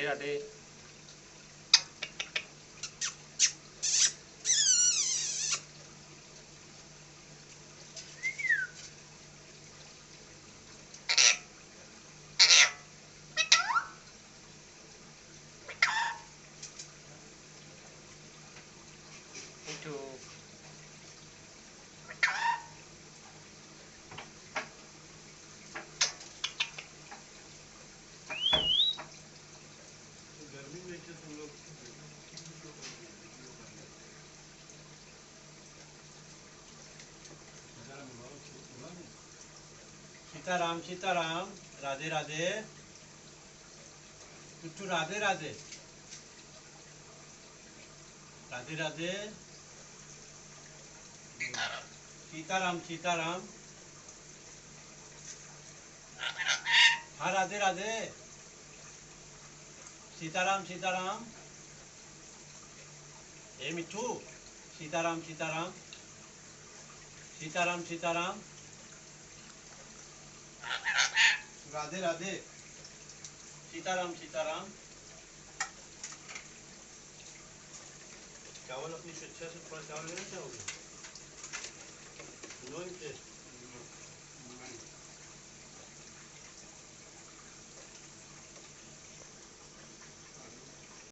राधे राधे। मिठू गर्मी में क्या तुम लोग सीताराम सीताराम, राधे राधे। मिट्टू राधे राधे, राधे राधे। सीताराम सीताराम, हाँ राधे राधे। सीताराम सीताराम। ए मिट्टू, सीताराम सीताराम, सीताराम सीताराम, राधे राधे। सीताराम सीताराम। चावल अपनी स्वेच्छा से थोड़ा चावल लेना चाहोगे? No interest.